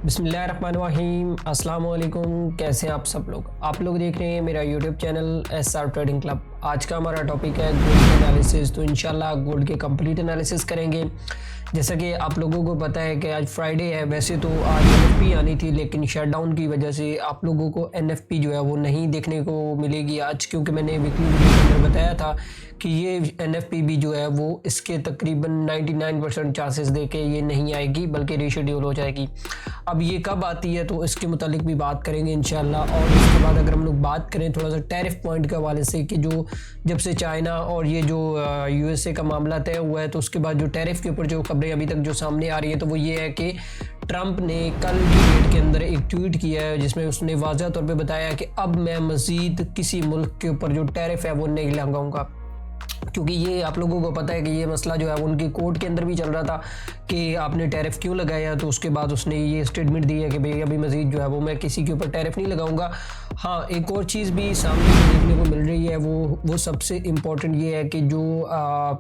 बिस्मिल्लाहिर्रहमानिर्रहीम, अस्सलाम वालेकुम। कैसे हैं आप लोग देख रहे हैं मेरा YouTube channel SR trading club. आज का हमारा टॉपिक है गोल्ड एनालिसिस। तो इंशाल्लाह गोल्ड के कंप्लीट एनालिसिस करेंगे। जैसा कि आप लोगों को पता है कि आज फ्राइडे है, वैसे तो आज NFP आनी थी, लेकिन शटडाउन की वजह से आप लोगों को NFP जो है वो नहीं देखने को मिलेगी आज, क्योंकि मैंने वीकली वीडियो के अंदर बताया था कि ये NFP भी जो है वो इसके तकरीबन 99% चांसेस दे के ये नहीं आएगी, बल्कि रीशेड्यूल हो जाएगी। अब ये कब आती है तो इसके मुतालिक भी बात करेंगे इंशाल्लाह। और उसके बाद अगर हम लोग बात करें थोड़ा सा टैरिफ पॉइंट के हवाले से कि जो जब से चाइना और ये जो USA का मामला तय हुआ है, तो उसके बाद जो टैरिफ के ऊपर जो खबरें अभी तक जो सामने आ रही हैं, तो वो ये है कि ट्रंप ने कल की डेट के अंदर एक ट्वीट किया है जिसमें उसने वाज़ह तौर पे बताया कि अब मैं मज़ीद किसी मुल्क के ऊपर जो टैरिफ है वो नहीं लगाऊंगा। क्योंकि ये आप लोगों को पता है कि ये मसला जो है उनके कोर्ट के अंदर भी चल रहा था कि आपने टैरिफ क्यों लगाया। तो उसके बाद उसने ये स्टेटमेंट दी है कि भाई अभी मज़ीद जो है वो मैं किसी के ऊपर टैरिफ नहीं लगाऊंगा। हाँ, एक और चीज़ भी सामने देखने को मिल रही है, वो सबसे इम्पोर्टेंट ये है कि जो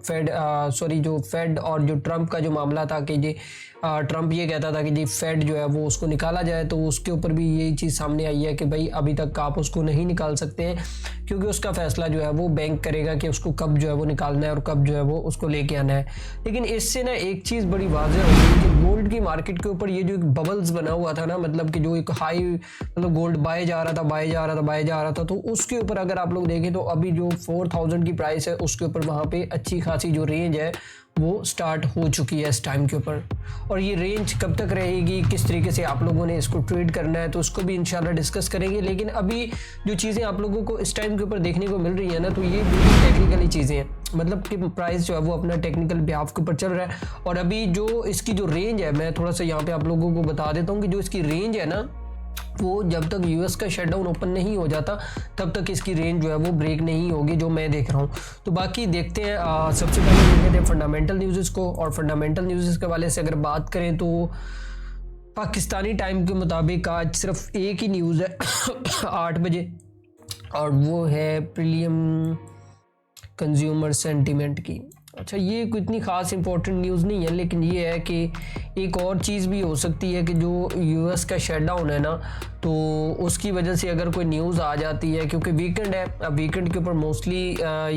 फेड और जो ट्रंप का जो मामला था कि जी ट्रंप ये कहता था कि जी फेड जो है वो उसको निकाला जाए, तो उसके ऊपर भी यही चीज़ सामने आई है कि भाई अभी तक आप उसको नहीं निकाल सकते हैं, क्योंकि उसका फैसला जो है वो बैंक करेगा कि उसको कब जो है वो निकालना है और कब जो है वो उसको लेके आना है। लेकिन इससे ना एक चीज़ बड़ी वाज़ेह हो गई कि गोल्ड की मार्केट के ऊपर ये जो एक बबल्स बना हुआ था ना, मतलब कि जो एक हाई मतलब गोल्ड बाय जा रहा था, तो उसके ऊपर अगर आप लोग देखें तो अभी जो 4000 की प्राइस है उसके ऊपर वहाँ पे अच्छी खासी जो रेंज है वो स्टार्ट हो चुकी है इस टाइम के ऊपर। और ये रेंज कब तक रहेगी, किस तरीके से आप लोगों ने इसको ट्रेड करना है, तो उसको भी इंशाल्लाह डिस्कस करेंगे। लेकिन अभी जो चीज़ें आप लोगों को इस टाइम के ऊपर देखने को मिल रही है ना, तो ये बिल्कुल टेक्निकली चीज़ें हैं, मतलब कि प्राइस जो है वो अपना टेक्निकल बिहाफ के ऊपर चल रहा है। और अभी जो इसकी जो रेंज है, मैं थोड़ा सा यहाँ पे आप लोगों को बता देता हूँ कि जो इसकी रेंज है ना, वो जब तक US का शटडाउन ओपन नहीं हो जाता तब तक इसकी रेंज जो है वो ब्रेक नहीं होगी, जो मैं देख रहा हूँ। तो बाकी देखते हैं। सबसे पहले देख लेते हैं फंडामेंटल न्यूज़ को। और फंडामेंटल न्यूज़ के वाले से अगर बात करें तो पाकिस्तानी टाइम के मुताबिक आज सिर्फ एक ही न्यूज़ है 8 बजे, और वो है प्रीलियम कंज्यूमर सेंटीमेंट की। अच्छा, ये कोई इतनी ख़ास इंपॉर्टेंट न्यूज़ नहीं है, लेकिन ये है कि एक और चीज़ भी हो सकती है कि जो US का शटडाउन है ना, तो उसकी वजह से अगर कोई न्यूज़ आ जाती है, क्योंकि वीकेंड है, अब वीकेंड के ऊपर मोस्टली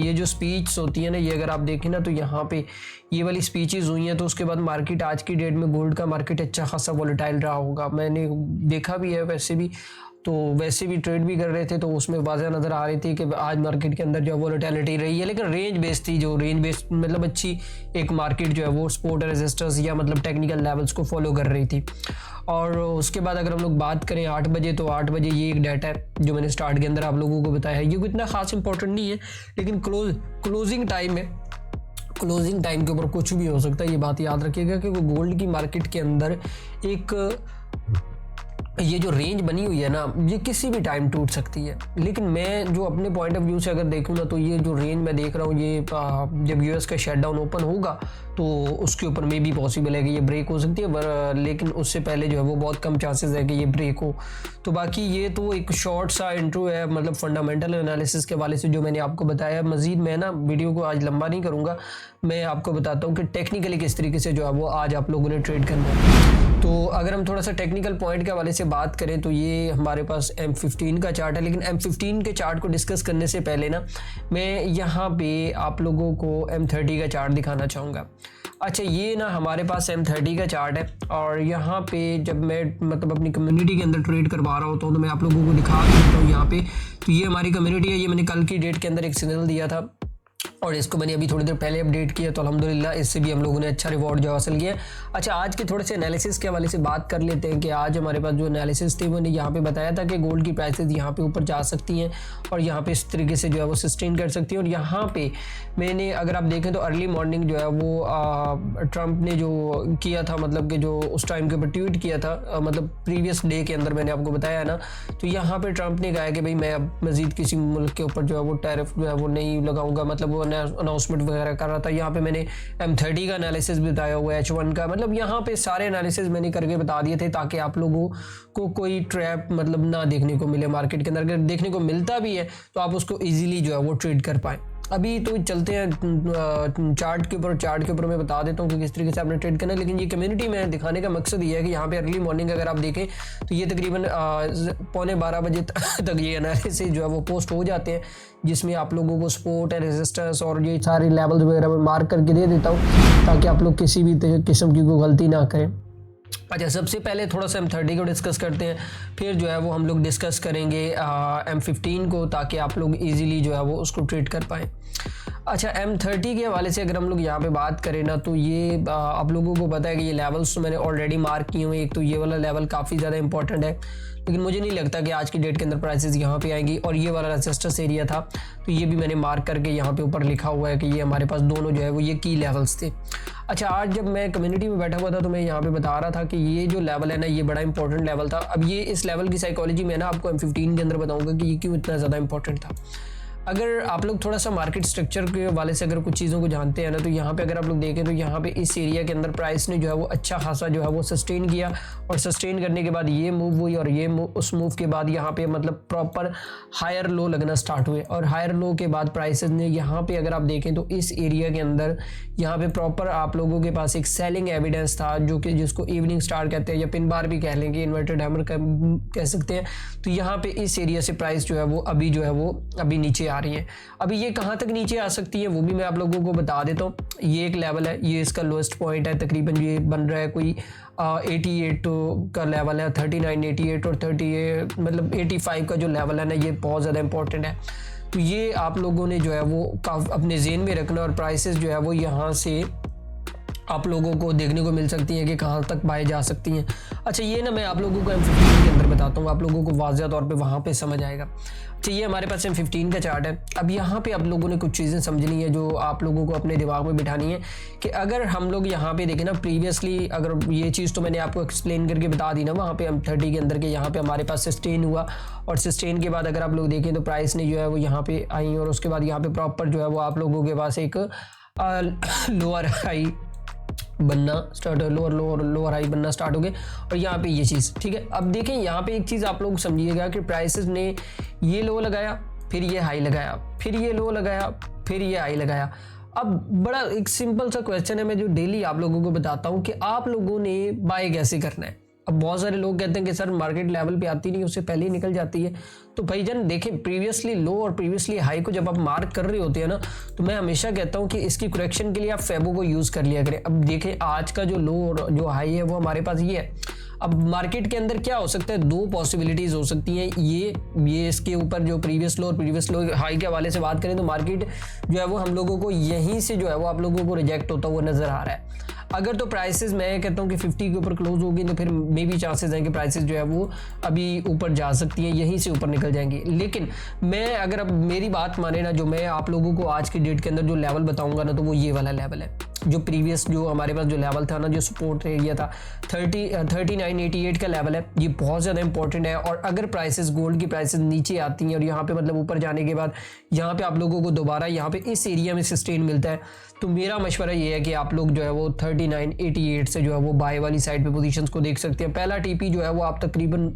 ये जो स्पीच होती है ना, ये अगर आप देखें ना तो यहाँ पे ये वाली स्पीचेस हुई हैं, तो उसके बाद मार्केट आज की डेट में गोल्ड का मार्केट अच्छा खासा वॉलेटाइल रहा होगा। मैंने देखा भी है, वैसे भी ट्रेड भी कर रहे थे, तो उसमें वाज़ह नज़र आ रही थी कि आज मार्केट के अंदर जो वॉलेटिलिटी रही है, लेकिन रेंज बेस्ड थी। जो रेंज बेस्ड मतलब अच्छी एक मार्केट जो है वो सपोर्ट रेजिस्टेंस या मतलब टेक्निकल लेवल्स को फॉलो कर रही थी। और उसके बाद अगर हम लोग बात करें 8 बजे, तो 8 बजे ये एक डाटा है जो मैंने स्टार्ट के अंदर आप लोगों को बताया है। ये कोई इतना खास इंपॉर्टेंट नहीं है, लेकिन क्लोजिंग टाइम है, क्लोजिंग टाइम के ऊपर कुछ भी हो सकता है, ये बात याद रखिएगा कि गोल्ड की मार्केट के अंदर एक ये जो रेंज बनी हुई है ना, ये किसी भी टाइम टूट सकती है। लेकिन मैं जो अपने पॉइंट ऑफ व्यू से अगर देखूँ ना, तो ये जो रेंज मैं देख रहा हूँ, ये जब US का शटडाउन ओपन होगा तो उसके ऊपर में भी पॉसिबल है कि ये ब्रेक हो सकती है, लेकिन उससे पहले जो है वो बहुत कम चांसेस है कि ये ब्रेक हो। तो बाकी ये तो एक शॉर्ट सा इंट्रो है, मतलब फंडामेंटल एनालिसिस के वाले से जो मैंने आपको बताया। मज़ीद मैं ना वीडियो को आज लंबा नहीं करूँगा, मैं आपको बताता हूँ कि टेक्निकली किस तरीके से जो है वो आज आप लोगों ने ट्रेड करना है। तो अगर हम थोड़ा सा टेक्निकल पॉइंट के हवाले से बात करें, तो ये हमारे पास M15 का चार्ट है। लेकिन M15 के चार्ट को डिस्कस करने से पहले ना, मैं यहाँ पे आप लोगों को M30 का चार्ट दिखाना चाहूँगा। अच्छा, ये ना हमारे पास M30 का चार्ट है, और यहाँ पे जब मैं मतलब अपनी कम्युनिटी के अंदर ट्रेड करवा रहा होता हूँ, तो मैं आप लोगों को दिखा देता हूँ यहाँ पे। तो ये हमारी कम्युनिटी है, ये मैंने कल की डेट के अंदर एक सिग्नल दिया था, और इसको मैंने अभी थोड़ी देर पहले अपडेट किया, तो अल्हम्दुलिल्लाह इससे भी हम लोगों ने अच्छा रिवॉर्ड जो हासिल किया। अच्छा, आज के थोड़े से एनालिसिस के हवाले से बात कर लेते हैं कि आज हमारे पास जो एनालिसिस थे, मैंने यहाँ पे बताया था कि गोल्ड की प्राइसेस यहाँ पे ऊपर जा सकती हैं और यहाँ पे इस तरीके से जो है वो सस्टेन कर सकती हैं। और यहाँ पे मैंने अगर आप देखें तो अर्ली मॉर्निंग जो है वो ट्रंप ने जो किया था, मतलब कि जो उस टाइम के ऊपर ट्वीट किया था, मतलब प्रीवियस डे के अंदर मैंने आपको बताया ना, तो यहाँ पर ट्रंप ने कहा कि भाई मैं अब मज़ीद किसी मुल्क के ऊपर जो है वो टैरिफ जो है वो नहीं लगाऊंगा, मतलब वो अनाउंसमेंट वगैरह कर रहा था। यहाँ पे मैंने M30 का एनालिसिस बताया हुआ है, H1 का, मतलब यहाँ पे सारे एनालिसिस मैंने करके बता दिए थे, ताकि आप लोगों को कोई ट्रैप मतलब ना देखने को मिले मार्केट के अंदर। अगर देखने को मिलता भी है तो आप उसको इजीली जो है वो ट्रेड कर पाएँ। अभी तो चलते हैं चार्ट के ऊपर मैं बता देता हूँ कि किस तरीके से आपने ट्रेड करना है। लेकिन ये कम्युनिटी में दिखाने का मकसद ये है कि यहाँ पे अर्ली मॉर्निंग अगर आप देखें तो ये तकरीबन 11:15 बजे तक ये एनालिसिस जो है वो पोस्ट हो जाते हैं, जिसमें आप लोगों को सपोर्ट एंड रेजिस्टेंस और ये सारे लेवल्स वगैरह मैं मार्क करके दे देता हूँ ताकि आप लोग किसी भी किस्म की कोई गलती ना करें। अच्छा, सबसे पहले थोड़ा सा M30 को डिस्कस करते हैं, फिर जो है वो हम लोग डिस्कस करेंगे M15 को, ताकि आप लोग इजीली जो है वो उसको ट्रेड कर पाएँ। अच्छा, M30 के हवाले से अगर हम लोग यहाँ पे बात करें ना, तो ये आप लोगों को पता है कि ये लेवल्स तो मैंने ऑलरेडी मार्क किए हुए हैं। एक तो ये वाला लेवल काफ़ी ज़्यादा इंपॉर्टेंट है, लेकिन मुझे नहीं लगता कि आज की डेट के अंदर प्राइसेस यहाँ पे आएंगी। और ये वाला रेजिस्टेंस एरिया था, तो ये भी मैंने मार्क करके यहाँ पे ऊपर लिखा हुआ है कि ये हमारे पास दोनों जो है वो ये की लेवल्स थे। अच्छा, आज जब मैं कम्युनिटी में बैठा हुआ था तो मैं यहाँ पे बता रहा था कि ये जो लेवल है ना, ये बड़ा इंपॉर्टेंट लेवल था। अब ये इस लेवल की साइकोलॉजी मैं ना आपको M15 के अंदर बताऊँगा कि ये क्यों इतना ज़्यादा इंपॉर्टेंट था। अगर आप लोग थोड़ा सा मार्केट स्ट्रक्चर के हवाले से अगर कुछ चीज़ों को जानते हैं ना, तो यहाँ पे अगर आप लोग देखें तो यहाँ पे इस एरिया के अंदर प्राइस ने जो है वो अच्छा खासा जो है वो सस्टेन किया, और सस्टेन करने के बाद ये मूव हुई, और ये उस मूव के बाद यहाँ पे मतलब प्रॉपर हायर लो लगना स्टार्ट हुए। और हायर लो के बाद प्राइसेस ने यहाँ पे अगर आप देखें तो इस एरिया के अंदर यहाँ पे प्रॉपर आप लोगों के पास एक सेलिंग एविडेंस था, जो कि जिसको इवनिंग स्टार कहते हैं या पिन बार भी कह लेंगे, इन्वर्टेड हैमर कह सकते हैं। तो यहाँ पे इस एरिया से प्राइस जो है वो अभी नीचे आ रही है। अभी ये कहाँ तक नीचे आ सकती है वो भी मैं आप लोगों को बता देता हूँ। ये एक लेवल है, ये इसका लोएस्ट पॉइंट है, तकरीबन ये बन रहा है कोई 88 का लेवल है, 39, 88 और 38 मतलब 85 का जो लेवल है ना, ये बहुत ज़्यादा इंपॉर्टेंट है। तो ये आप लोगों ने जो है वो अपने जेन में रखना, और प्राइसेस जो है वो यहाँ से आप लोगों को देखने को मिल सकती हैं कि कहाँ तक बाय जा सकती हैं। अच्छा, ये ना मैं आप लोगों को M15 के अंदर बताता हूँ, आप लोगों को वाज़ेह तौर पे वहाँ पे समझ आएगा। अच्छा, ये हमारे पास M15 का चार्ट है। अब यहाँ पे आप लोगों ने कुछ चीज़ें समझनी है जो आप लोगों को अपने दिमाग में बिठानी है कि अगर हम लोग यहाँ पे देखें ना, प्रीवियसली अगर ये चीज़ तो मैंने आपको एक्सप्लेन करके बता दी ना वहाँ पे M30 के अंदर के यहाँ पे हमारे पास सस्टेन हुआ, और सस्टेन के बाद अगर आप लोग देखें तो प्राइस ने जो है वो यहाँ पे आई, और उसके बाद यहाँ पे प्रॉपर जो है वो आप लोगों के पास एक लोअर हाई बनना स्टार्ट, लोअर हाई बनना स्टार्ट हो गए, और यहाँ पे ये चीज़ ठीक है। अब देखें यहाँ पे एक चीज़ आप लोग समझिएगा कि प्राइसेस ने ये लो लगाया, फिर ये हाई लगाया, फिर ये लो लगाया, फिर ये हाई लगाया। अब बड़ा एक सिंपल सा क्वेश्चन है, मैं जो डेली आप लोगों को बताता हूँ कि आप लोगों ने बाय कैसे करना है। अब बहुत सारे लोग कहते हैं कि सर मार्केट लेवल पे आती नहीं, उससे पहले ही निकल जाती है। तो भाईजान देखें, प्रीवियसली लो और प्रीवियसली हाई को जब आप मार्क कर रहे होते हैं ना, तो मैं हमेशा कहता हूं कि इसकी करेक्शन के लिए आप फेबो को यूज़ कर लिया करें। अब देखें, आज का जो लो और जो हाई है वो हमारे पास ये है। अब मार्केट के अंदर क्या हो सकता है, दो पॉसिबिलिटीज़ हो सकती हैं। ये इसके ऊपर जो प्रीवियस लो और प्रीवियस लो हाई के हवाले से बात करें तो मार्केट जो है वो हम लोगों को यहीं से जो है वो आप लोगों को रिजेक्ट होता हुआ नज़र आ रहा है। अगर तो प्राइसेस मैं कहता हूँ कि 50 के ऊपर क्लोज होगी तो फिर मे भी चांसेस हैं कि प्राइसेस जो है वो अभी ऊपर जा सकती हैं, यहीं से ऊपर निकल जाएंगी। लेकिन मैं अगर अब मेरी बात माने ना, जो मैं आप लोगों को आज की डेट के अंदर जो लेवल बताऊंगा ना, तो वो ये वाला लेवल है। जो प्रीवियस जो हमारे पास जो लेवल था ना, जो सपोर्ट एरिया था 3988 का लेवल है, ये बहुत ज़्यादा इंपॉर्टेंट है। और अगर प्राइसेस गोल्ड की प्राइसेस नीचे आती हैं और यहाँ पे मतलब ऊपर जाने के बाद यहाँ पे आप लोगों को दोबारा यहाँ पे इस एरिया में सस्टेन मिलता है, तो मेरा मशवरा ये है कि आप लोग जो है वो 3988 से जो है वो बाय वाली साइड पे पोजीशंस को देख सकते हैं। पहला टीपी जो है वो आप तकरीबन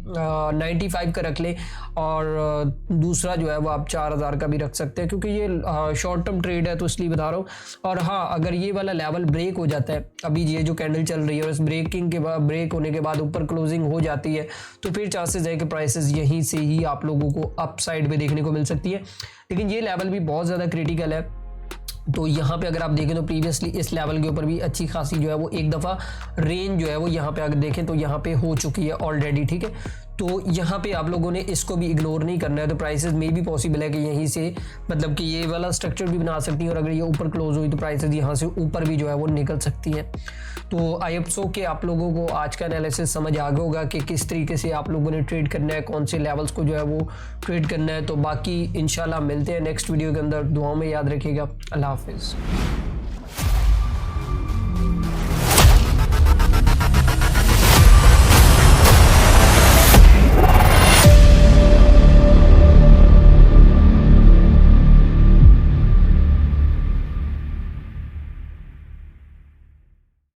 95 का रख लें, और दूसरा जो है वो आप 4000 का भी रख सकते हैं, क्योंकि ये शॉर्ट टर्म ट्रेड है तो इसलिए बता रहा हूँ। और हाँ, अगर ये वाला लेवल ब्रेक हो जाता है, अभी ये जो कैंडल चल रही है और इस ब्रेकिंग के बाद ब्रेक होने के बाद ऊपर क्लोजिंग हो जाती है, तो फिर चांसेस है कि प्राइसेस यहीं से ही आप लोगों को अप साइड पे देखने को मिल सकती है। लेकिन ये लेवल भी बहुत ज़्यादा क्रिटिकल है। तो यहाँ पे अगर आप देखें तो प्रीवियसली इस लेवल के ऊपर भी अच्छी खासी जो है वो एक दफ़ा रेंज जो है वो यहाँ पे अगर देखें तो यहाँ पे हो चुकी है ऑलरेडी, ठीक है। तो यहाँ पे आप लोगों ने इसको भी इग्नोर नहीं करना है। तो प्राइसेस में भी पॉसिबल है कि यहीं से मतलब कि ये वाला स्ट्रक्चर भी बना सकती है, और अगर ये ऊपर क्लोज हुई तो प्राइसेस यहाँ से ऊपर भी जो है वो निकल सकती हैं। तो आई होप सो कि आप लोगों को आज का एनालिसिस समझ आ गया होगा कि किस तरीके से आप लोगों ने ट्रेड करना है, कौन से लेवल्स को जो है वो ट्रेड करना है। तो बाकी इंशाल्लाह मिलते हैं नेक्स्ट वीडियो के अंदर। दुआओं में याद रखिएगा। अल्लाह हाफिज़।